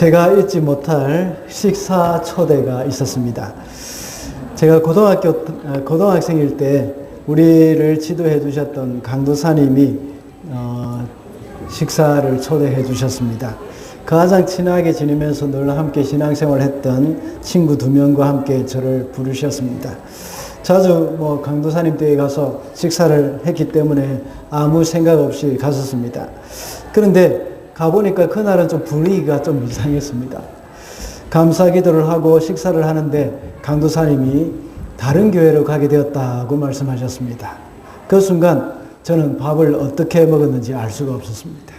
제가 잊지 못할 식사 초대가 있었습니다. 제가 고등학생일 때 우리를 지도해 주셨던 강도사님이 식사를 초대해 주셨습니다. 가장 친하게 지내면서 늘 함께 신앙생활을 했던 친구 2명과 함께 저를 부르셨습니다. 자주 강도사님 댁에 가서 식사를 했기 때문에 아무 생각 없이 갔었습니다. 그런데 가보니까 그날은 좀 분위기가 좀 이상했습니다. 감사 기도를 하고 식사를 하는데 강도사님이 다른 교회로 가게 되었다고 말씀하셨습니다. 그 순간 저는 밥을 어떻게 먹었는지 알 수가 없었습니다.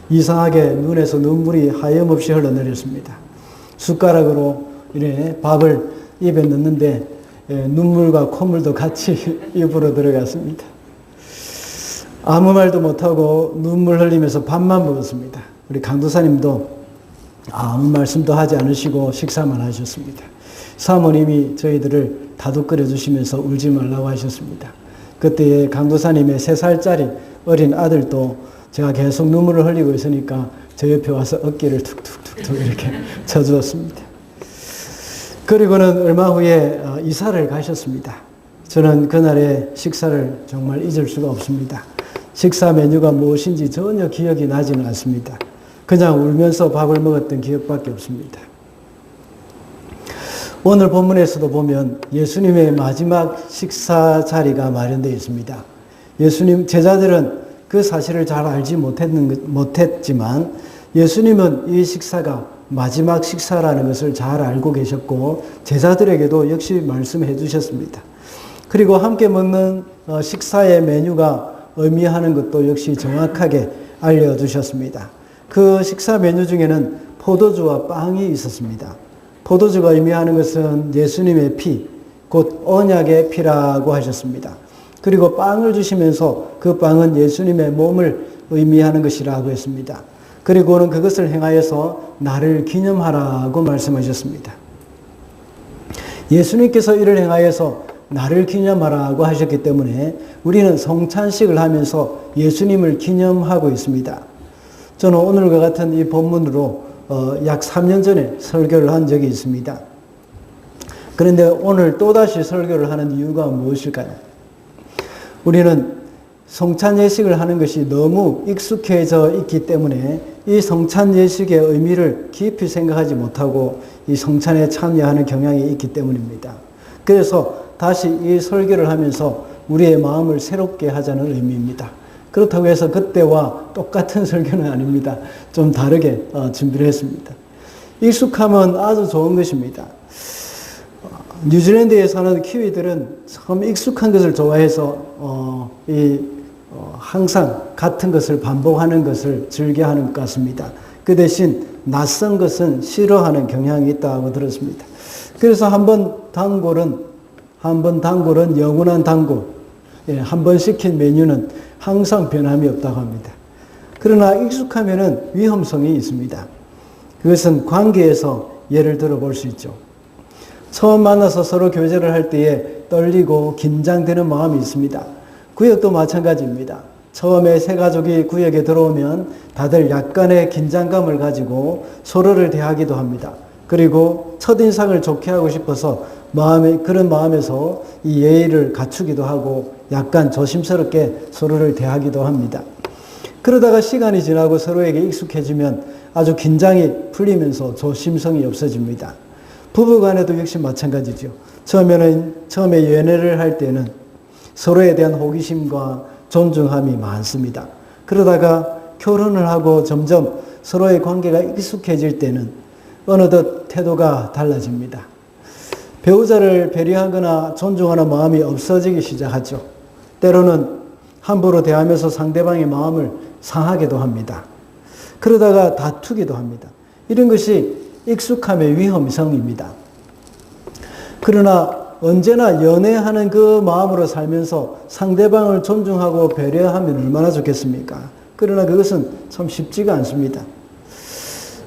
이상하게 눈에서 눈물이 하염없이 흘러내렸습니다. 숟가락으로 이렇게 밥을 입에 넣는데 눈물과 콧물도 같이 입으로 들어갔습니다. 아무 말도 못하고 눈물 흘리면서 밥만 먹었습니다. 우리 강도사님도 아무 말씀도 하지 않으시고 식사만 하셨습니다. 사모님이 저희들을 다독거려 주시면서 울지 말라고 하셨습니다. 그때에 강도사님의 3살짜리 어린 아들도 제가 계속 눈물을 흘리고 있으니까 저 옆에 와서 어깨를 툭툭툭툭 이렇게 쳐주었습니다. 그리고는 얼마 후에 이사를 가셨습니다. 저는 그날의 식사를 정말 잊을 수가 없습니다. 식사 메뉴가 무엇인지 전혀 기억이 나지는 않습니다. 그냥 울면서 밥을 먹었던 기억밖에 없습니다. 오늘 본문에서도 보면 예수님의 마지막 식사 자리가 마련되어 있습니다. 예수님 제자들은 그 사실을 잘 알지 못했지만 예수님은 이 식사가 마지막 식사라는 것을 잘 알고 계셨고 제자들에게도 역시 말씀해 주셨습니다. 그리고 함께 먹는 식사의 메뉴가 의미하는 것도 역시 정확하게 알려주셨습니다. 그 식사 메뉴 중에는 포도주와 빵이 있었습니다. 포도주가 의미하는 것은 예수님의 피, 곧 언약의 피라고 하셨습니다. 그리고 빵을 주시면서 그 빵은 예수님의 몸을 의미하는 것이라고 했습니다. 그리고는 그것을 행하여서 나를 기념하라고 말씀하셨습니다. 예수님께서 이를 행하여서 나를 기념하라고 하셨기 때문에 우리는 성찬식을 하면서 예수님을 기념하고 있습니다. 저는 오늘과 같은 이 본문으로 약 3년 전에 설교를 한 적이 있습니다. 그런데 오늘 또다시 설교를 하는 이유가 무엇일까요? 우리는 성찬 예식을 하는 것이 너무 익숙해져 있기 때문에 이 성찬 예식의 의미를 깊이 생각하지 못하고 이 성찬에 참여하는 경향이 있기 때문입니다. 그래서 다시 이 설교를 하면서 우리의 마음을 새롭게 하자는 의미입니다. 그렇다고 해서 그때와 똑같은 설교는 아닙니다. 좀 다르게 준비를 했습니다. 익숙하면 아주 좋은 것입니다. 뉴질랜드에 사는 키위들은 참 익숙한 것을 좋아해서 항상 같은 것을 반복하는 것을 즐겨하는 것 같습니다. 그 대신 낯선 것은 싫어하는 경향이 있다고 들었습니다. 그래서 한 번 단골은 영원한 단골, 한 번 시킨 메뉴는 항상 변함이 없다고 합니다. 그러나 익숙하면은 위험성이 있습니다. 그것은 관계에서 예를 들어 볼 수 있죠. 처음 만나서 서로 교제를 할 때에 떨리고 긴장되는 마음이 있습니다. 구역도 마찬가지입니다. 처음에 새 가족이 구역에 들어오면 다들 약간의 긴장감을 가지고 서로를 대하기도 합니다. 그리고 첫인상을 좋게 하고 싶어서 그런 마음에서 이 예의를 갖추기도 하고 약간 조심스럽게 서로를 대하기도 합니다. 그러다가 시간이 지나고 서로에게 익숙해지면 아주 긴장이 풀리면서 조심성이 없어집니다. 부부간에도 역시 마찬가지죠. 처음에 연애를 할 때는 서로에 대한 호기심과 존중함이 많습니다. 그러다가 결혼을 하고 점점 서로의 관계가 익숙해질 때는 어느덧 태도가 달라집니다. 배우자를 배려하거나 존중하는 마음이 없어지기 시작하죠. 때로는 함부로 대하면서 상대방의 마음을 상하기도 합니다. 그러다가 다투기도 합니다. 이런 것이 익숙함의 위험성입니다. 그러나 언제나 연애하는 그 마음으로 살면서 상대방을 존중하고 배려하면 얼마나 좋겠습니까? 그러나 그것은 참 쉽지가 않습니다.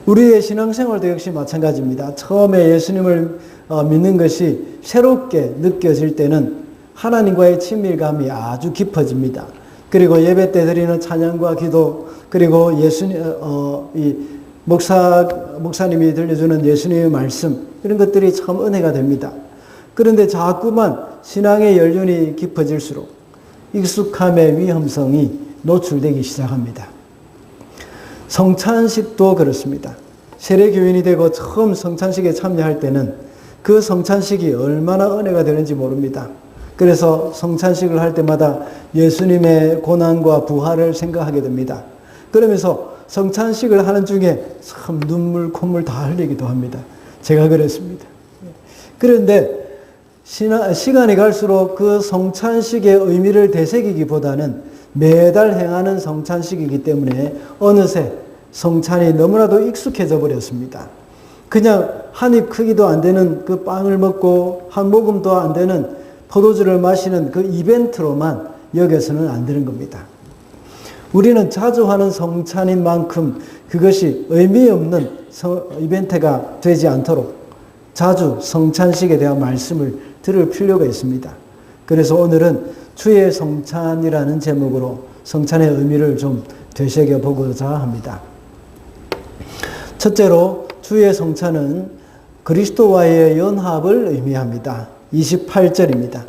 우리의 신앙생활도 역시 마찬가지입니다. 처음에 예수님을 믿는 것이 새롭게 느껴질 때는 하나님과의 친밀감이 아주 깊어집니다. 그리고 예배 때 드리는 찬양과 기도, 그리고 목사님이 들려주는 예수님의 말씀, 이런 것들이 참 은혜가 됩니다. 그런데 자꾸만 신앙의 연륜이 깊어질수록 익숙함의 위험성이 노출되기 시작합니다. 성찬식도 그렇습니다. 세례교인이 되고 처음 성찬식에 참여할 때는 그 성찬식이 얼마나 은혜가 되는지 모릅니다. 그래서 성찬식을 할 때마다 예수님의 고난과 부활을 생각하게 됩니다. 그러면서 성찬식을 하는 중에 참 눈물, 콧물 다 흘리기도 합니다. 제가 그랬습니다. 그런데 시간이 갈수록 그 성찬식의 의미를 되새기기보다는 매달 행하는 성찬식이기 때문에 어느새 성찬이 너무나도 익숙해져 버렸습니다. 그냥 한 입 크기도 안 되는 그 빵을 먹고 한 모금도 안 되는 포도주를 마시는 그 이벤트로만 여겨서는 안 되는 겁니다. 우리는 자주 하는 성찬인 만큼 그것이 의미 없는 이벤트가 되지 않도록 자주 성찬식에 대한 말씀을 들을 필요가 있습니다. 그래서 오늘은 주의 성찬이라는 제목으로 성찬의 의미를 좀 되새겨 보고자 합니다. 첫째로 주의 성찬은 그리스도와의 연합을 의미합니다. 28절입니다.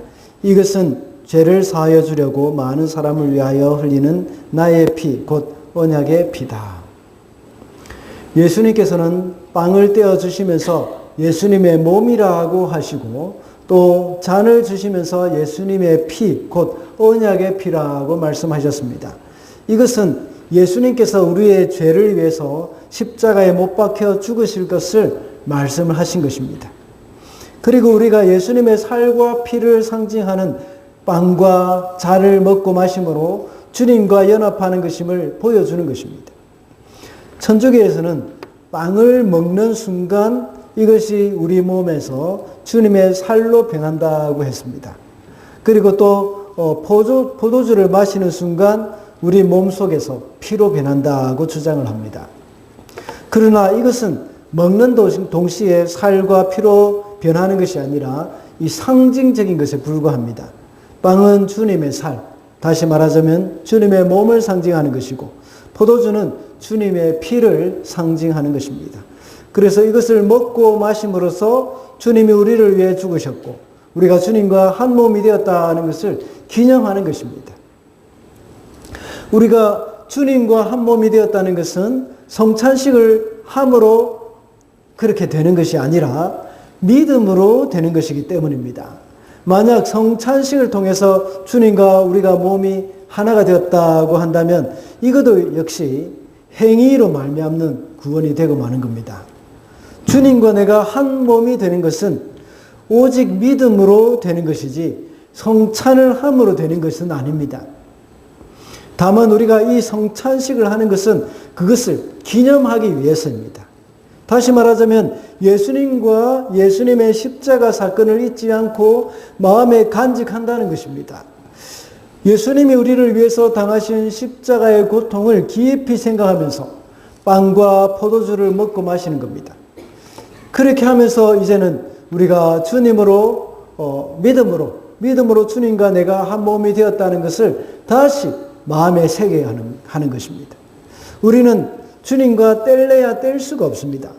이것은 죄를 사하여 주려고 많은 사람을 위하여 흘리는 나의 피, 곧 언약의 피다. 예수님께서는 빵을 떼어 주시면서 예수님의 몸이라고 하시고 또 잔을 주시면서 예수님의 피, 곧 언약의 피라고 말씀하셨습니다. 이것은 예수님께서 우리의 죄를 위해서 십자가에 못 박혀 죽으실 것을 말씀을 하신 것입니다. 그리고 우리가 예수님의 살과 피를 상징하는 빵과 잔을 먹고 마심으로 주님과 연합하는 것임을 보여주는 것입니다. 천주교에서는 빵을 먹는 순간 이것이 우리 몸에서 주님의 살로 변한다고 했습니다. 그리고 또 포도주를 마시는 순간 우리 몸속에서 피로 변한다고 주장을 합니다. 그러나 이것은 먹는 동시에 살과 피로 변하는 것이 아니라 이 상징적인 것에 불과합니다. 빵은 주님의 살, 다시 말하자면 주님의 몸을 상징하는 것이고 포도주는 주님의 피를 상징하는 것입니다. 그래서 이것을 먹고 마심으로써 주님이 우리를 위해 죽으셨고 우리가 주님과 한 몸이 되었다는 것을 기념하는 것입니다. 우리가 주님과 한 몸이 되었다는 것은 성찬식을 함으로 그렇게 되는 것이 아니라 믿음으로 되는 것이기 때문입니다. 만약 성찬식을 통해서 주님과 우리가 몸이 하나가 되었다고 한다면 이것도 역시 행위로 말미암는 구원이 되고 마는 겁니다. 주님과 내가 한 몸이 되는 것은 오직 믿음으로 되는 것이지 성찬을 함으로 되는 것은 아닙니다. 다만 우리가 이 성찬식을 하는 것은 그것을 기념하기 위해서입니다. 다시 말하자면 예수님과 예수님의 십자가 사건을 잊지 않고 마음에 간직한다는 것입니다. 예수님이 우리를 위해서 당하신 십자가의 고통을 깊이 생각하면서 빵과 포도주를 먹고 마시는 겁니다. 그렇게 하면서 이제는 우리가 주님으로 믿음으로 주님과 내가 한 몸이 되었다는 것을 다시 마음에 새겨야 하는 것입니다. 우리는 주님과 뗄래야 뗄 수가 없습니다.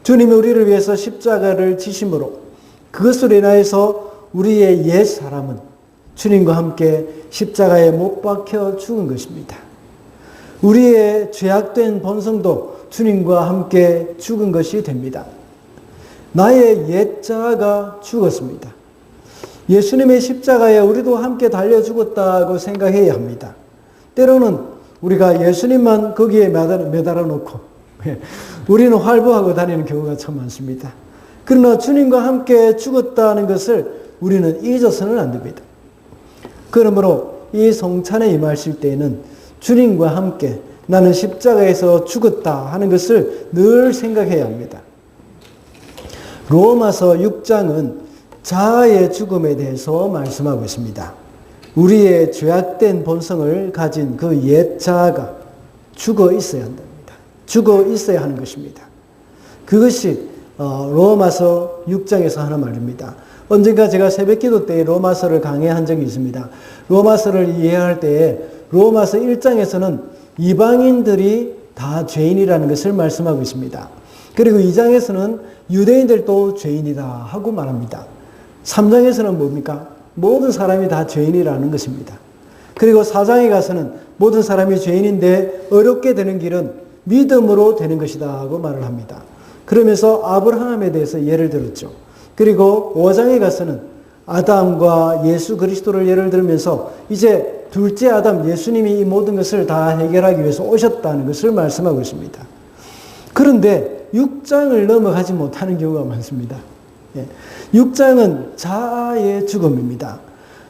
주님이 우리를 위해서 십자가를 지심으로 그것으로 인하여서 우리의 옛 사람은 주님과 함께 십자가에 못 박혀 죽은 것입니다. 우리의 죄악된 본성도 주님과 함께 죽은 것이 됩니다. 나의 옛 자아가 죽었습니다. 예수님의 십자가에 우리도 함께 달려 죽었다고 생각해야 합니다. 때로는 우리가 예수님만 거기에 매달아 놓고 우리는 활보하고 다니는 경우가 참 많습니다. 그러나 주님과 함께 죽었다는 것을 우리는 잊어서는 안 됩니다. 그러므로 이 성찬에 임하실 때에는 주님과 함께 나는 십자가에서 죽었다 하는 것을 늘 생각해야 합니다. 로마서 6장은 자아의 죽음에 대해서 말씀하고 있습니다. 우리의 죄악된 본성을 가진 그 옛 자아가 죽어 있어야 한답니다. 죽어 있어야 하는 것입니다. 그것이 로마서 6장에서 하는 말입니다. 언젠가 제가 새벽기도 때 로마서를 강해한 적이 있습니다. 로마서를 이해할 때에 로마서 1장에서는 이방인들이 다 죄인이라는 것을 말씀하고 있습니다. 그리고 2장에서는 유대인들도 죄인이다 하고 말합니다. 3장에서는 뭡니까? 모든 사람이 다 죄인이라는 것입니다. 그리고 4장에 가서는 모든 사람이 죄인인데 어렵게 되는 길은 믿음으로 되는 것이다 하고 말을 합니다. 그러면서 아브라함에 대해서 예를 들었죠. 그리고 5장에 가서는 아담과 예수 그리스도를 예를 들면서 이제 둘째 아담 예수님이 이 모든 것을 다 해결하기 위해서 오셨다는 것을 말씀하고 있습니다. 그런데 6장을 넘어가지 못하는 경우가 많습니다. 6장은 자아의 죽음입니다.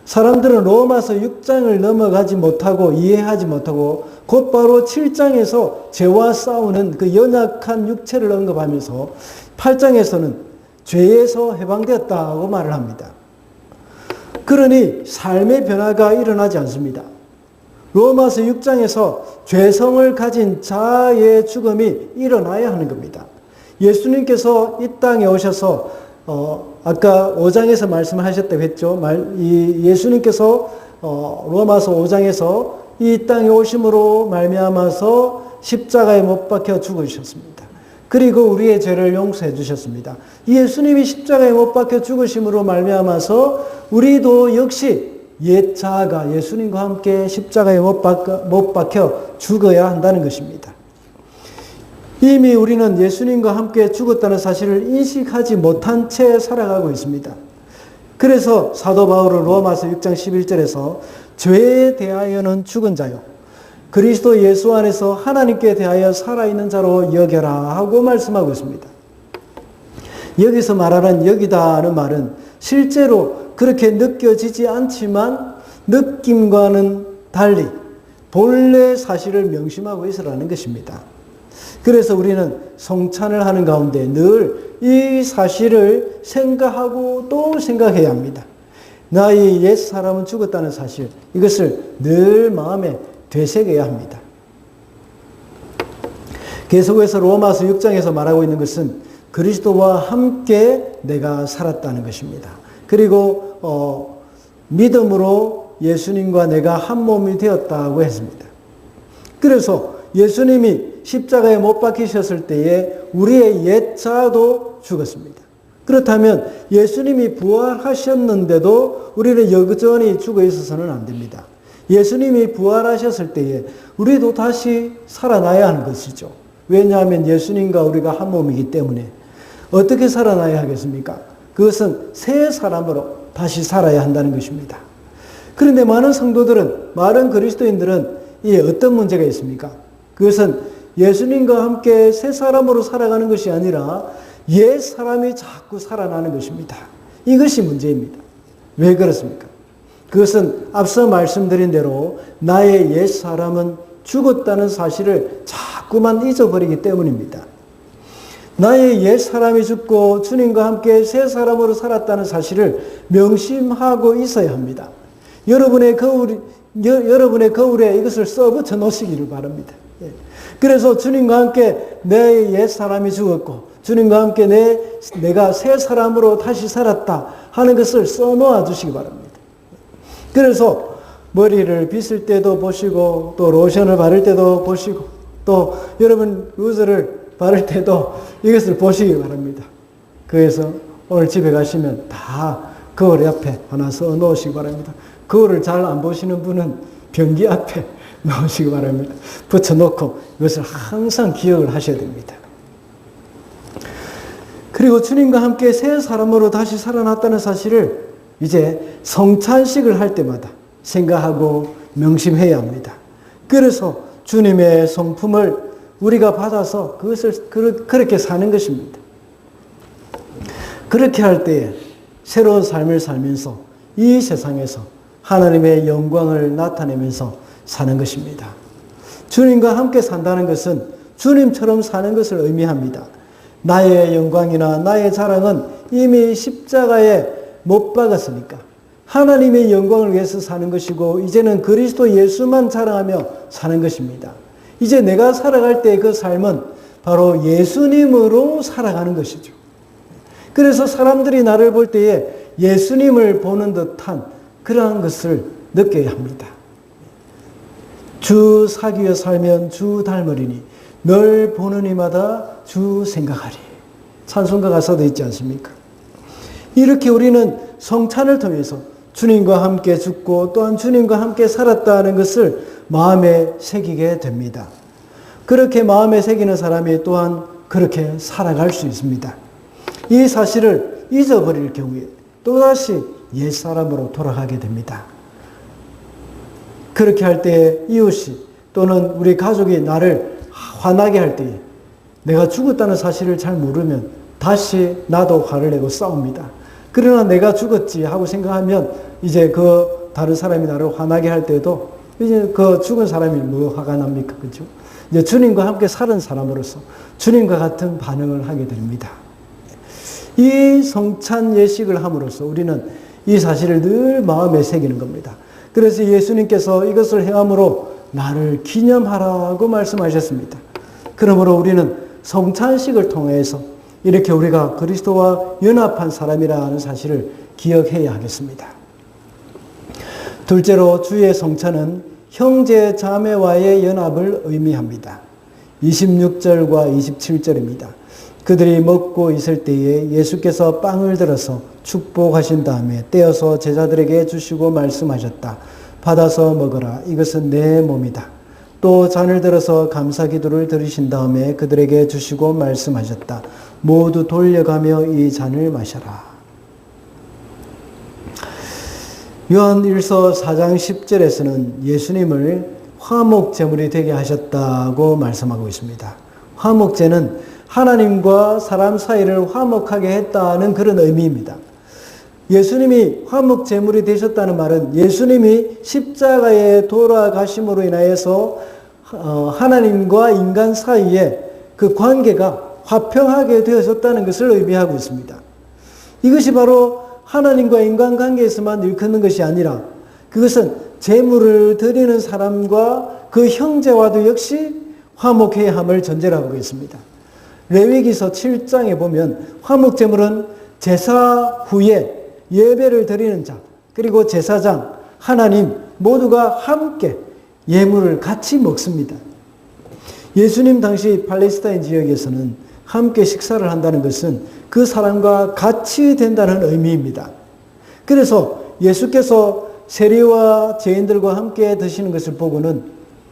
사람들은 로마서 6장을 넘어가지 못하고 이해하지 못하고 곧바로 7장에서 죄와 싸우는 그 연약한 육체를 언급하면서 8장에서는 죄에서 해방되었다고 말을 합니다. 그러니 삶의 변화가 일어나지 않습니다. 로마서 6장에서 죄성을 가진 자아의 죽음이 일어나야 하는 겁니다. 예수님께서 이 땅에 오셔서 아까 5장에서 말씀하셨다고 했죠. 예수님께서 로마서 5장에서 이 땅에 오심으로 말미암아서 십자가에 못 박혀 죽으셨습니다. 그리고 우리의 죄를 용서해 주셨습니다. 예수님이 십자가에 못 박혀 죽으심으로 말미암아서 우리도 역시 옛 자아가 예수님과 함께 십자가에 못 박혀 죽어야 한다는 것입니다. 이미 우리는 예수님과 함께 죽었다는 사실을 인식하지 못한 채 살아가고 있습니다. 그래서 사도 바울은 로마서 6장 11절에서 죄에 대하여는 죽은 자요 그리스도 예수 안에서 하나님께 대하여 살아있는 자로 여겨라 하고 말씀하고 있습니다. 여기서 말하는 여기다는 말은 실제로 그렇게 느껴지지 않지만 느낌과는 달리 본래 사실을 명심하고 있으라는 것입니다. 그래서 우리는 성찬을 하는 가운데 늘 이 사실을 생각하고 또 생각해야 합니다. 나의 옛 사람은 죽었다는 사실, 이것을 늘 마음에 되새겨야 합니다. 계속해서 로마서 6장에서 말하고 있는 것은 그리스도와 함께 내가 살았다는 것입니다. 그리고 믿음으로 예수님과 내가 한 몸이 되었다고 했습니다. 그래서 예수님이 십자가에 못 박히셨을 때에 우리의 옛 자아도 죽었습니다. 그렇다면 예수님이 부활하셨는데도 우리는 여전히 죽어 있어서는 안 됩니다. 예수님이 부활하셨을 때에 우리도 다시 살아나야 하는 것이죠. 왜냐하면 예수님과 우리가 한 몸이기 때문에. 어떻게 살아나야 하겠습니까? 그것은 새 사람으로 다시 살아야 한다는 것입니다. 그런데 많은 성도들은, 많은 그리스도인들은 이에 어떤 문제가 있습니까? 그것은 예수님과 함께 새 사람으로 살아가는 것이 아니라 옛 사람이 자꾸 살아나는 것입니다. 이것이 문제입니다. 왜 그렇습니까? 그것은 앞서 말씀드린 대로 나의 옛 사람은 죽었다는 사실을 자꾸만 잊어버리기 때문입니다. 나의 옛 사람이 죽고 주님과 함께 새 사람으로 살았다는 사실을 명심하고 있어야 합니다. 여러분의 거울에 이것을 써붙여 놓으시기를 바랍니다. 그래서 주님과 함께 내 옛 사람이 죽었고 주님과 함께 내가 새 사람으로 다시 살았다 하는 것을 써놓아 주시기 바랍니다. 그래서 머리를 빗을 때도 보시고 또 로션을 바를 때도 보시고 또 여러분 루즈를 바를 때도 이것을 보시기 바랍니다. 그래서 오늘 집에 가시면 다 거울 옆에 하나 써놓으시기 바랍니다. 거울을 잘 안 보시는 분은 변기 앞에 넣으시기 바랍니다. 붙여놓고 이것을 항상 기억을 하셔야 됩니다. 그리고 주님과 함께 새 사람으로 다시 살아났다는 사실을 이제 성찬식을 할 때마다 생각하고 명심해야 합니다. 그래서 주님의 성품을 우리가 받아서 그것을 그렇게 사는 것입니다. 그렇게 할 때에 새로운 삶을 살면서 이 세상에서 하나님의 영광을 나타내면서 사는 것입니다. 주님과 함께 산다는 것은 주님처럼 사는 것을 의미합니다. 나의 영광이나 나의 자랑은 이미 십자가에 못 박았으니까 하나님의 영광을 위해서 사는 것이고 이제는 그리스도 예수만 자랑하며 사는 것입니다. 이제 내가 살아갈 때 그 삶은 바로 예수님으로 살아가는 것이죠. 그래서 사람들이 나를 볼 때에 예수님을 보는 듯한 그러한 것을 느껴야 합니다. 주 사귀어 살면 주 닮으리니 널 보는 이마다 주 생각하리. 찬송가 가사도 있지 않습니까? 이렇게 우리는 성찬을 통해서 주님과 함께 죽고 또한 주님과 함께 살았다는 것을 마음에 새기게 됩니다. 그렇게 마음에 새기는 사람이 또한 그렇게 살아갈 수 있습니다. 이 사실을 잊어버릴 경우에 또다시 옛사람으로 돌아가게 됩니다. 그렇게 할 때에 이웃이 또는 우리 가족이 나를 화나게 할 때에 내가 죽었다는 사실을 잘 모르면 다시 나도 화를 내고 싸웁니다. 그러나 내가 죽었지 하고 생각하면 이제 그 다른 사람이 나를 화나게 할 때도 이제 그 죽은 사람이 뭐 화가 납니까? 그죠? 이제 주님과 함께 살은 사람으로서 주님과 같은 반응을 하게 됩니다. 이 성찬 예식을 함으로써 우리는 이 사실을 늘 마음에 새기는 겁니다. 그래서 예수님께서 이것을 행함으로 나를 기념하라고 말씀하셨습니다. 그러므로 우리는 성찬식을 통해서 이렇게 우리가 그리스도와 연합한 사람이라는 사실을 기억해야 하겠습니다. 둘째로 주의 성찬은 형제 자매와의 연합을 의미합니다. 26절과 27절입니다. 그들이 먹고 있을 때에 예수께서 빵을 들어서 축복하신 다음에 떼어서 제자들에게 주시고 말씀하셨다. 받아서 먹어라. 이것은 내 몸이다. 또 잔을 들어서 감사기도를 드리신 다음에 그들에게 주시고 말씀하셨다. 모두 돌려가며 이 잔을 마셔라. 요한 1서 4장 10절에서는 예수님을 화목제물이 되게 하셨다고 말씀하고 있습니다. 화목제는 하나님과 사람 사이를 화목하게 했다는 그런 의미입니다. 예수님이 화목제물이 되셨다는 말은 예수님이 십자가에 돌아가심으로 인하여서 하나님과 인간 사이에 그 관계가 화평하게 되어졌다는 것을 의미하고 있습니다. 이것이 바로 하나님과 인간 관계에서만 일컫는 것이 아니라 그것은 제물을 드리는 사람과 그 형제와도 역시 화목해야 함을 전제로 하고 있습니다. 레위기서 7장에 보면 화목제물은 제사 후에 예배를 드리는 자 그리고 제사장 하나님 모두가 함께 예물을 같이 먹습니다. 예수님 당시 팔레스타인 지역에서는 함께 식사를 한다는 것은 그 사람과 같이 된다는 의미입니다. 그래서 예수께서 세리와 죄인들과 함께 드시는 것을 보고는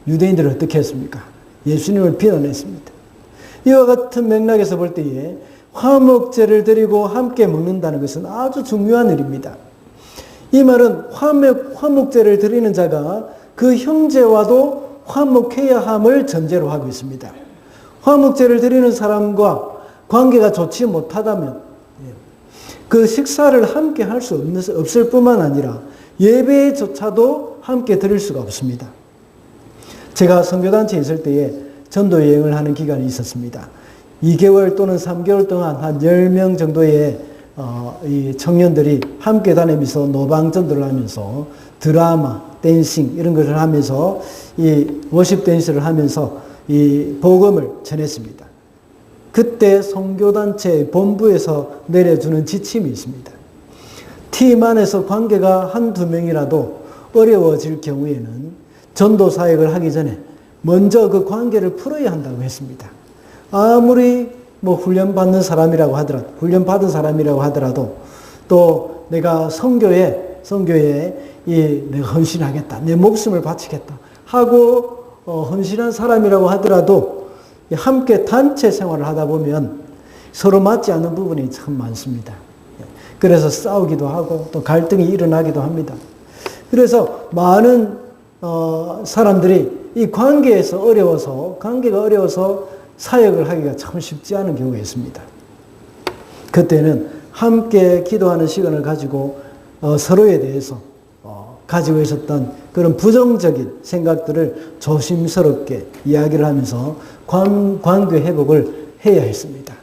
유대인들은 어떻게 했습니까? 예수님을 비난했습니다. 이와 같은 맥락에서 볼 때에 화목제를 드리고 함께 먹는다는 것은 아주 중요한 일입니다. 이 말은 화목제를 드리는 자가 그 형제와도 화목해야 함을 전제로 하고 있습니다. 화목제를 드리는 사람과 관계가 좋지 못하다면 그 식사를 함께 할 수 없을 뿐만 아니라 예배조차도 함께 드릴 수가 없습니다. 제가 선교단체에 있을 때에 전도 여행을 하는 기간이 있었습니다. 2개월 또는 3개월 동안 한 10명 정도의 이 청년들이 함께 다니면서 노방전도를 하면서 드라마, 댄싱 이런 것을 하면서 이 워십 댄스를 하면서 이 복음을 전했습니다. 그때 선교단체 본부에서 내려주는 지침이 있습니다. 팀 안에서 관계가 한두 명이라도 어려워질 경우에는 전도 사역을 하기 전에 먼저 그 관계를 풀어야 한다고 했습니다. 아무리 훈련받는 사람이라고 하더라도, 훈련받은 사람이라고 하더라도, 또 내가 선교에 내가 헌신하겠다, 내 목숨을 바치겠다 하고 헌신한 사람이라고 하더라도 함께 단체 생활을 하다 보면 서로 맞지 않는 부분이 참 많습니다. 그래서 싸우기도 하고 또 갈등이 일어나기도 합니다. 그래서 많은 사람들이 이 관계가 어려워서 사역을 하기가 참 쉽지 않은 경우가 있습니다. 그때는 함께 기도하는 시간을 가지고 서로에 대해서 가지고 있었던 그런 부정적인 생각들을 조심스럽게 이야기를 하면서 관계 회복을 해야 했습니다.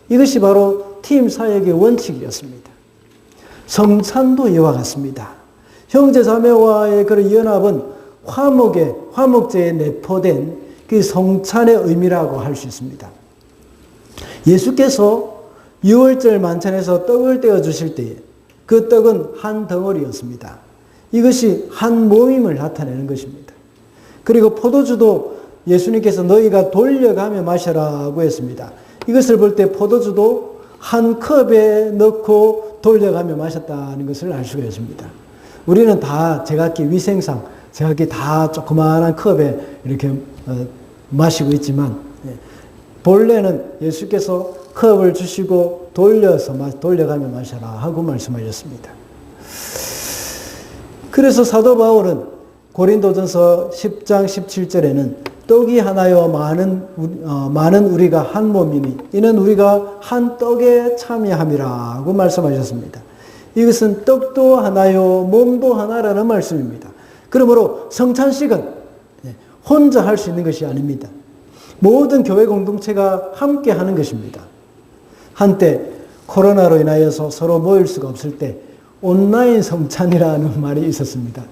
이것이 바로 팀 사역의 원칙이었습니다. 성찬도 이와 같습니다. 형제 자매와의 그런 연합은 화목제에 내포된 그 성찬의 의미라고 할 수 있습니다. 예수께서 유월절 만찬에서 떡을 떼어 주실 때에 그 떡은 한 덩어리였습니다. 이것이 한 모임을 나타내는 것입니다. 그리고 포도주도 예수님께서 너희가 돌려가며 마셔라고 했습니다. 이것을 볼 때 포도주도 한 컵에 넣고 돌려가며 마셨다는 것을 알 수가 있습니다. 우리는 다 제각기 위생상 제각기 다 조그마한 컵에 이렇게 마시고 있지만 본래는 예수께서 컵을 주시고 돌려가며 마셔라 하고 말씀하셨습니다. 그래서 사도 바울은 고린도전서 10장 17절에는 떡이 하나요 많은 우리가 한 몸이니 이는 우리가 한 떡에 참여함이라고 말씀하셨습니다. 이것은 떡도 하나요 몸도 하나라는 말씀입니다. 그러므로 성찬식은 혼자 할 수 있는 것이 아닙니다. 모든 교회 공동체가 함께 하는 것입니다. 한때 코로나로 인하여서 서로 모일 수가 없을 때 온라인 성찬이라는 말이 있었습니다.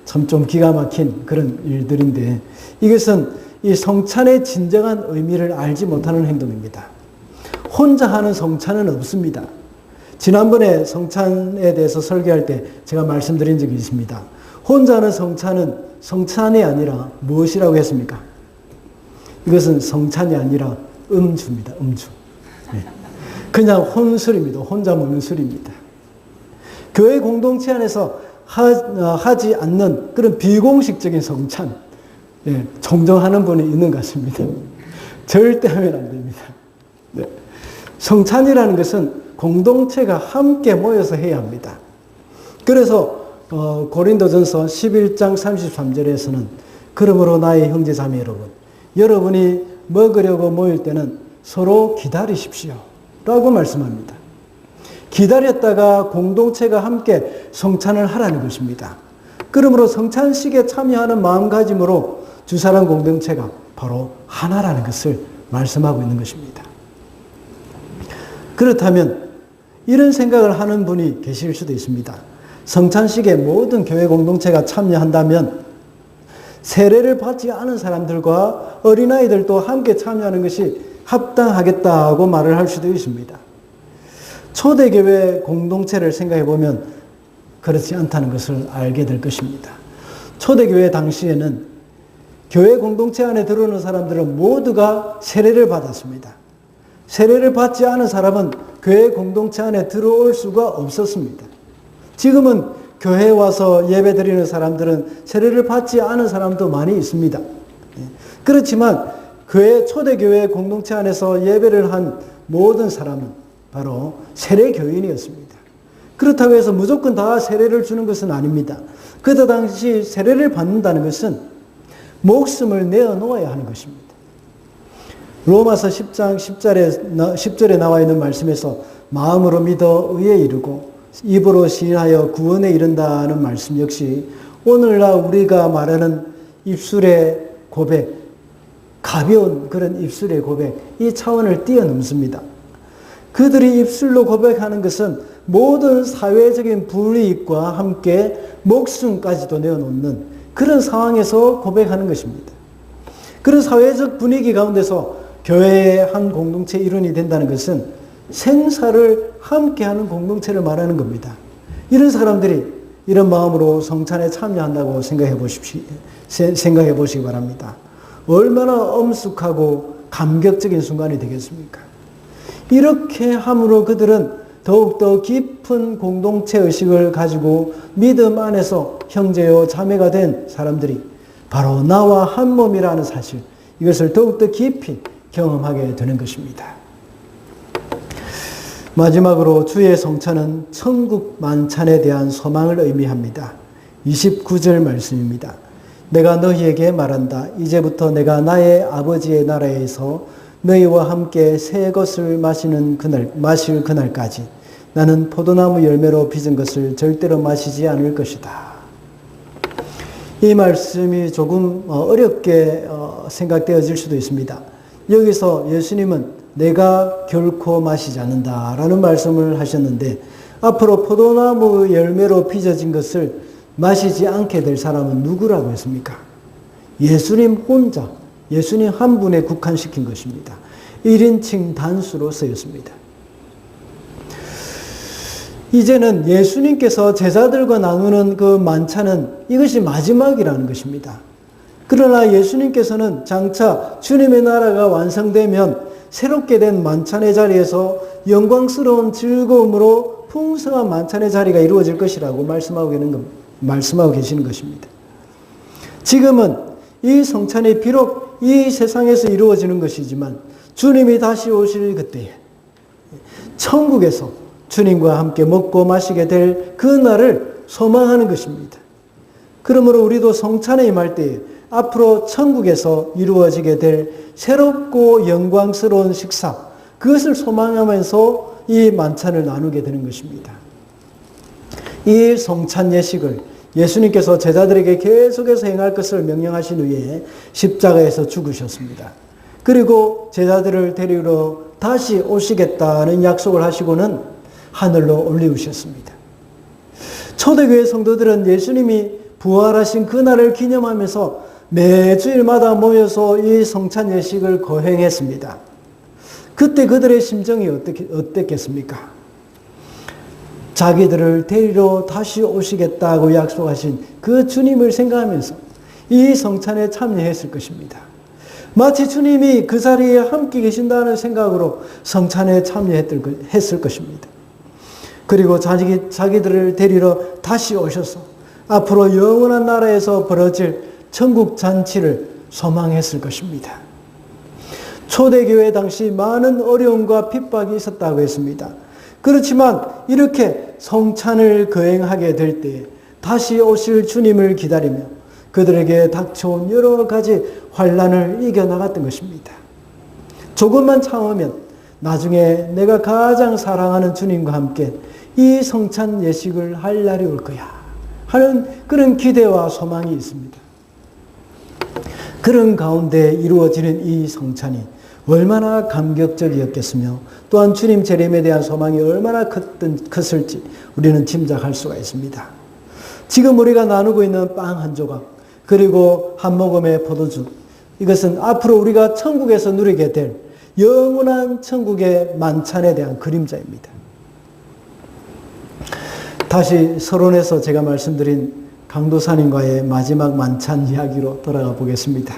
참 좀 기가 막힌 그런 일들인데 이것은 이 성찬의 진정한 의미를 알지 못하는 행동입니다. 혼자 하는 성찬은 없습니다. 지난번에 성찬에 대해서 설교할 때 제가 말씀드린 적이 있습니다. 혼자 하는 성찬은 성찬이 아니라 무엇이라고 했습니까? 이것은 성찬이 아니라 음주입니다. 음주. 그냥 혼술입니다. 혼자 먹는 술입니다. 교회 공동체 안에서 하지 않는 그런 비공식적인 성찬, 정정하는 분이 있는 것 같습니다. 절대 하면 안 됩니다. 성찬이라는 것은 공동체가 함께 모여서 해야 합니다. 그래서 고린도전서 11장 33절에서는 그러므로 나의 형제 자매 여러분이 먹으려고 모일 때는 서로 기다리십시오 라고 말씀합니다. 기다렸다가 공동체가 함께 성찬을 하라는 것입니다. 그러므로 성찬식에 참여하는 마음가짐으로 주사람 공동체가 바로 하나라는 것을 말씀하고 있는 것입니다. 그렇다면 이런 생각을 하는 분이 계실 수도 있습니다. 성찬식에 모든 교회 공동체가 참여한다면 세례를 받지 않은 사람들과 어린아이들도 함께 참여하는 것이 합당하겠다고 말을 할 수도 있습니다. 초대교회 공동체를 생각해 보면 그렇지 않다는 것을 알게 될 것입니다. 초대교회 당시에는 교회 공동체 안에 들어오는 사람들은 모두가 세례를 받았습니다. 세례를 받지 않은 사람은 교회 공동체 안에 들어올 수가 없었습니다. 지금은 교회에 와서 예배 드리는 사람들은 세례를 받지 않은 사람도 많이 있습니다. 그렇지만 초대교회 공동체 안에서 예배를 한 모든 사람은 바로 세례교인이었습니다. 그렇다고 해서 무조건 다 세례를 주는 것은 아닙니다. 그때 당시 세례를 받는다는 것은 목숨을 내어놓아야 하는 것입니다. 로마서 10장 10절에 나와 있는 말씀에서 마음으로 믿어 의에 이르고 입으로 시인하여 구원에 이른다는 말씀 역시 오늘날 우리가 말하는 입술의 고백, 가벼운 그런 입술의 고백, 이 차원을 뛰어넘습니다. 그들이 입술로 고백하는 것은 모든 사회적인 불이익과 함께 목숨까지도 내어놓는 그런 상황에서 고백하는 것입니다. 그런 사회적 분위기 가운데서 교회의 한 공동체 일원이 된다는 것은 생사를 함께하는 공동체를 말하는 겁니다. 이런 사람들이 이런 마음으로 성찬에 참여한다고 생각해 보시기 바랍니다. 얼마나 엄숙하고 감격적인 순간이 되겠습니까? 이렇게 함으로 그들은 더욱더 깊은 공동체 의식을 가지고 믿음 안에서 형제요 자매가 된 사람들이 바로 나와 한 몸이라는 사실, 이것을 더욱더 깊이 경험하게 되는 것입니다. 마지막으로 주의 성찬은 천국 만찬에 대한 소망을 의미합니다. 29절 말씀입니다. 내가 너희에게 말한다. 이제부터 내가 나의 아버지의 나라에서 너희와 함께 새 것을 마실 그날까지 나는 포도나무 열매로 빚은 것을 절대로 마시지 않을 것이다. 이 말씀이 조금 어렵게 생각되어질 수도 있습니다. 여기서 예수님은 내가 결코 마시지 않는다라는 말씀을 하셨는데 앞으로 포도나무 열매로 빚어진 것을 마시지 않게 될 사람은 누구라고 했습니까? 예수님 혼자, 예수님 한 분에 국한시킨 것입니다. 1인칭 단수로 쓰였습니다. 이제는 예수님께서 제자들과 나누는 그 만찬은 이것이 마지막이라는 것입니다. 그러나 예수님께서는 장차 주님의 나라가 완성되면 새롭게 된 만찬의 자리에서 영광스러운 즐거움으로 풍성한 만찬의 자리가 이루어질 것이라고 말씀하고 계시는 것입니다. 지금은 이 성찬이 비록 이 세상에서 이루어지는 것이지만 주님이 다시 오실 그때에 천국에서 주님과 함께 먹고 마시게 될 그 날을 소망하는 것입니다. 그러므로 우리도 성찬에 임할 때에 앞으로 천국에서 이루어지게 될 새롭고 영광스러운 식사, 그것을 소망하면서 이 만찬을 나누게 되는 것입니다. 이 성찬 예식을 예수님께서 제자들에게 계속해서 행할 것을 명령하신 후에 십자가에서 죽으셨습니다. 그리고 제자들을 데리러 다시 오시겠다는 약속을 하시고는 하늘로 올리우셨습니다. 초대교회 성도들은 예수님이 부활하신 그날을 기념하면서 매주일마다 모여서 이 성찬 예식을 거행했습니다. 그때 그들의 심정이 어땠겠습니까? 자기들을 데리러 다시 오시겠다고 약속하신 그 주님을 생각하면서 이 성찬에 참여했을 것입니다. 마치 주님이 그 자리에 함께 계신다는 생각으로 성찬에 참여했을 것입니다. 그리고 자기들을 데리러 다시 오셔서 앞으로 영원한 나라에서 벌어질 천국 잔치를 소망했을 것입니다. 초대교회 당시 많은 어려움과 핍박이 있었다고 했습니다. 그렇지만 이렇게 성찬을 거행하게 될 때 다시 오실 주님을 기다리며 그들에게 닥쳐온 여러 가지 환난을 이겨나갔던 것입니다. 조금만 참으면 나중에 내가 가장 사랑하는 주님과 함께 이 성찬 예식을 할 날이 올 거야 하는 그런 기대와 소망이 있습니다. 그런 가운데 이루어지는 이 성찬이 얼마나 감격적이었겠으며 또한 주님 재림에 대한 소망이 얼마나 컸을지 우리는 짐작할 수가 있습니다. 지금 우리가 나누고 있는 빵 한 조각 그리고 한 모금의 포도주, 이것은 앞으로 우리가 천국에서 누리게 될 영원한 천국의 만찬에 대한 그림자입니다. 다시 서론에서 제가 말씀드린 강도사님과의 마지막 만찬 이야기로 돌아가 보겠습니다.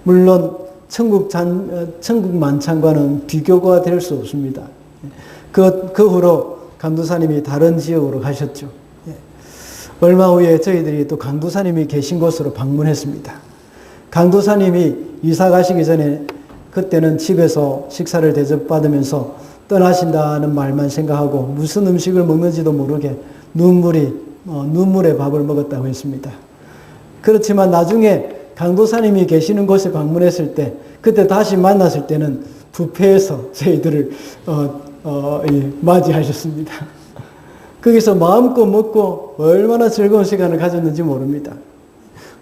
물론 천국 만찬과는 비교가 될 수 없습니다. 그 후로 강도사님이 다른 지역으로 가셨죠. 얼마 후에 저희들이 또 강도사님이 계신 곳으로 방문했습니다. 강도사님이 이사 가시기 전에 그때는 집에서 식사를 대접받으면서 떠나신다는 말만 생각하고 무슨 음식을 먹는지도 모르게 눈물의 밥을 먹었다고 했습니다. 그렇지만 나중에 강도사님이 계시는 곳에 방문했을 때 그때 다시 만났을 때는 뷔페에서 저희들을 맞이하셨습니다. 거기서 마음껏 먹고 얼마나 즐거운 시간을 가졌는지 모릅니다.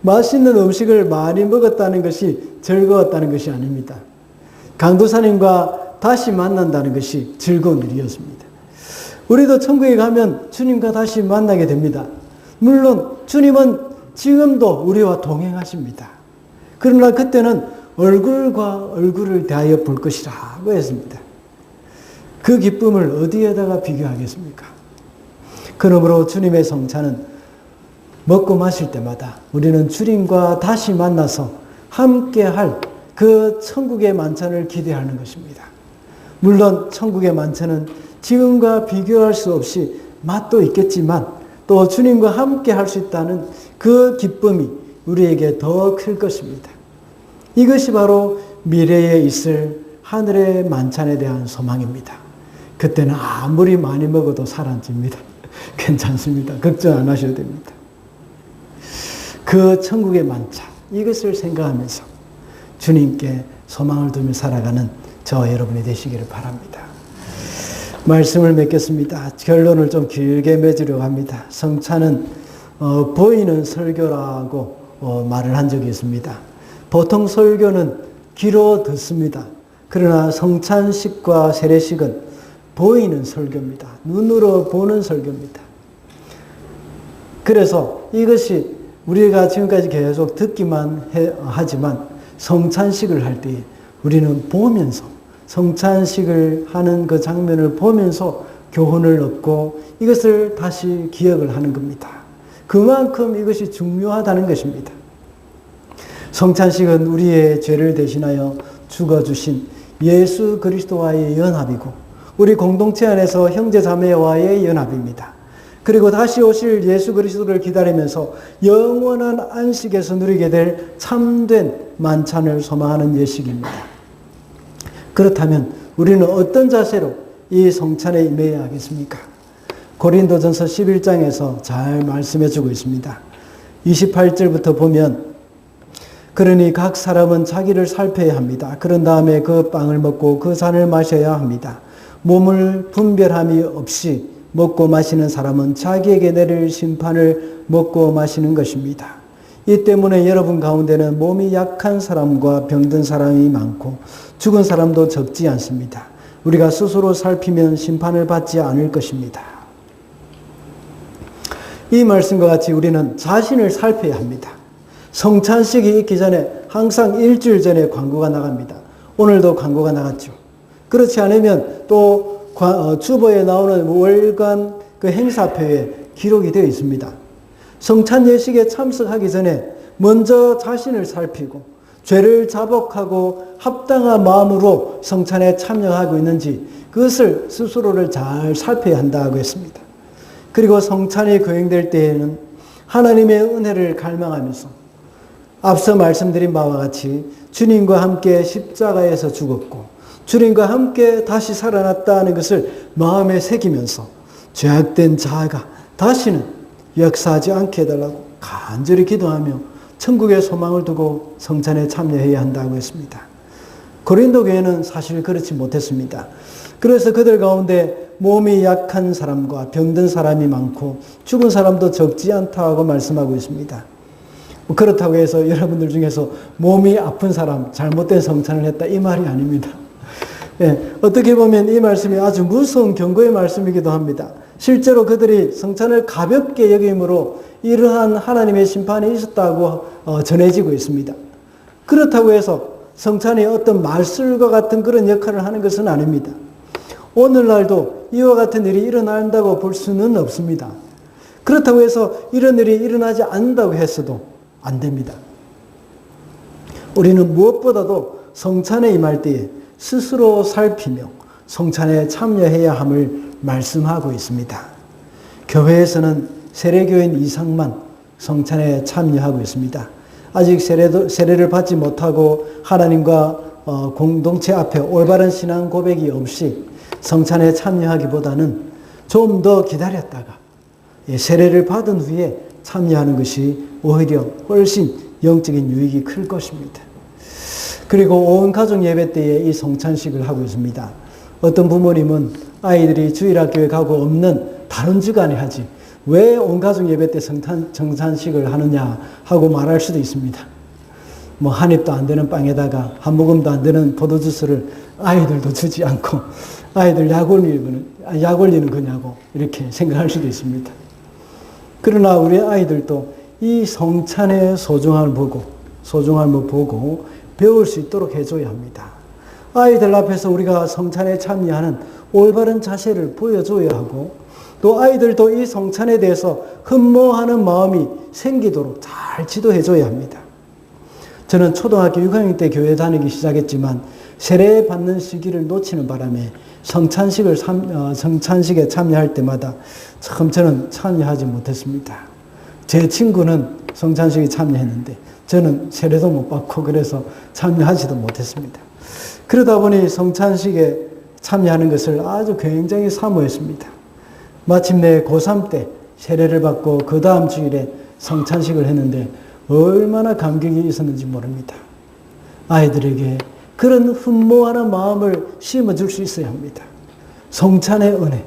맛있는 음식을 많이 먹었다는 것이 즐거웠다는 것이 아닙니다. 강도사님과 다시 만난다는 것이 즐거운 일이었습니다. 우리도 천국에 가면 주님과 다시 만나게 됩니다. 물론 주님은 지금도 우리와 동행하십니다. 그러나 그때는 얼굴과 얼굴을 대하여 볼 것이라고 했습니다. 그 기쁨을 어디에다가 비교하겠습니까? 그러므로 주님의 성찬은 먹고 마실 때마다 우리는 주님과 다시 만나서 함께할 그 천국의 만찬을 기대하는 것입니다. 물론 천국의 만찬은 지금과 비교할 수 없이 맛도 있겠지만 또 주님과 함께 할 수 있다는 그 기쁨이 우리에게 더 클 것입니다. 이것이 바로 미래에 있을 하늘의 만찬에 대한 소망입니다. 그때는 아무리 많이 먹어도 살 안 찝니다. 괜찮습니다. 걱정 안 하셔도 됩니다. 그 천국의 만찬, 이것을 생각하면서 주님께 소망을 두며 살아가는 저와 여러분이 되시기를 바랍니다. 말씀을 맺겠습니다. 결론을 좀 길게 맺으려고 합니다. 성찬은 보이는 설교라고 말을 한 적이 있습니다. 보통 설교는 귀로 듣습니다. 그러나 성찬식과 세례식은 보이는 설교입니다. 눈으로 보는 설교입니다. 그래서 이것이 우리가 지금까지 계속 듣기만 하지만 성찬식을 할 때 우리는 보면서 성찬식을 하는 그 장면을 보면서 교훈을 얻고 이것을 다시 기억을 하는 겁니다. 그만큼 이것이 중요하다는 것입니다. 성찬식은 우리의 죄를 대신하여 죽어주신 예수 그리스도와의 연합이고 우리 공동체 안에서 형제 자매와의 연합입니다. 그리고 다시 오실 예수 그리스도를 기다리면서 영원한 안식에서 누리게 될 참된 만찬을 소망하는 예식입니다. 그렇다면 우리는 어떤 자세로 이 성찬에 임해야 하겠습니까? 고린도전서 11장에서 잘 말씀해 주고 있습니다. 28절부터 보면 그러니 각 사람은 자기를 살펴야 합니다. 그런 다음에 그 빵을 먹고 그 잔을 마셔야 합니다. 몸을 분별함이 없이 먹고 마시는 사람은 자기에게 내릴 심판을 먹고 마시는 것입니다. 이 때문에 여러분 가운데는 몸이 약한 사람과 병든 사람이 많고 죽은 사람도 적지 않습니다. 우리가 스스로 살피면 심판을 받지 않을 것입니다. 이 말씀과 같이 우리는 자신을 살펴야 합니다. 성찬식이 있기 전에 항상 일주일 전에 광고가 나갑니다. 오늘도 광고가 나갔죠. 그렇지 않으면 또 주보에 나오는 월간 그 행사표에 기록이 되어 있습니다. 성찬 예식에 참석하기 전에 먼저 자신을 살피고 죄를 자복하고 합당한 마음으로 성찬에 참여하고 있는지 그것을 스스로를 잘 살펴야 한다고 했습니다. 그리고 성찬이 거행될 때에는 하나님의 은혜를 갈망하면서 앞서 말씀드린 바와 같이 주님과 함께 십자가에서 죽었고 주님과 함께 다시 살아났다는 것을 마음에 새기면서 죄악된 자아가 다시는 역사하지 않게 해달라고 간절히 기도하며 천국의 소망을 두고 성찬에 참여해야 한다고 했습니다. 고린도 교회는 사실 그렇지 못했습니다. 그래서 그들 가운데 몸이 약한 사람과 병든 사람이 많고 죽은 사람도 적지 않다고 말씀하고 있습니다. 그렇다고 해서 여러분들 중에서 몸이 아픈 사람, 잘못된 성찬을 했다 이 말이 아닙니다. 예, 어떻게 보면 이 말씀이 아주 무서운 경고의 말씀이기도 합니다. 실제로 그들이 성찬을 가볍게 여김으로 이러한 하나님의 심판이 있었다고 전해지고 있습니다. 그렇다고 해서 성찬이 어떤 말술과 같은 그런 역할을 하는 것은 아닙니다. 오늘날도 이와 같은 일이 일어난다고 볼 수는 없습니다. 그렇다고 해서 이런 일이 일어나지 않는다고 했어도 안 됩니다. 우리는 무엇보다도 성찬에 임할 때에 스스로 살피며 성찬에 참여해야 함을 말씀하고 있습니다. 교회에서는 세례교인 이상만 성찬에 참여하고 있습니다. 아직 세례를 받지 못하고 하나님과 공동체 앞에 올바른 신앙 고백이 없이 성찬에 참여하기보다는 좀 더 기다렸다가 세례를 받은 후에 참여하는 것이 오히려 훨씬 영적인 유익이 클 것입니다. 그리고 온 가족 예배 때에 이 성찬식을 하고 있습니다. 어떤 부모님은 아이들이 주일학교에 가고 없는 다른 주간에 하지 왜 온 가족 예배 때 성찬식을 하느냐 하고 말할 수도 있습니다. 뭐 한 입도 안 되는 빵에다가 한 모금도 안 되는 포도주스를 아이들도 주지 않고 아이들 약 올리는 거냐고 이렇게 생각할 수도 있습니다. 그러나 우리 아이들도 이 성찬의 소중함을 보고 배울 수 있도록 해줘야 합니다. 아이들 앞에서 우리가 성찬에 참여하는 올바른 자세를 보여줘야 하고 또 아이들도 이 성찬에 대해서 흠모하는 마음이 생기도록 잘 지도해줘야 합니다. 저는 초등학교 6학년 때 교회 다니기 시작했지만 세례 받는 시기를 놓치는 바람에 성찬식에 참여할 때마다 참 저는 참여하지 못했습니다. 제 친구는 성찬식에 참여했는데 저는 세례도 못 받고 그래서 참여하지도 못했습니다. 그러다 보니 성찬식에 참여하는 것을 아주 굉장히 사모했습니다. 마침내 고3 때 세례를 받고 그 다음 주일에 성찬식을 했는데 얼마나 감격이 있었는지 모릅니다. 아이들에게 그런 흠모하는 마음을 심어줄 수 있어야 합니다. 성찬의 은혜,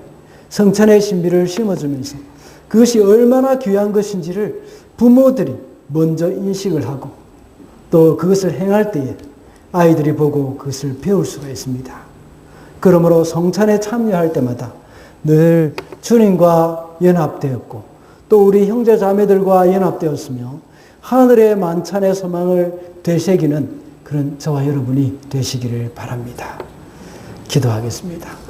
성찬의 신비를 심어주면서 그것이 얼마나 귀한 것인지를 부모들이 먼저 인식을 하고 또 그것을 행할 때에 아이들이 보고 그것을 배울 수가 있습니다. 그러므로 성찬에 참여할 때마다 늘 주님과 연합되었고 또 우리 형제 자매들과 연합되었으며 하늘의 만찬의 소망을 되새기는 그런 저와 여러분이 되시기를 바랍니다. 기도하겠습니다.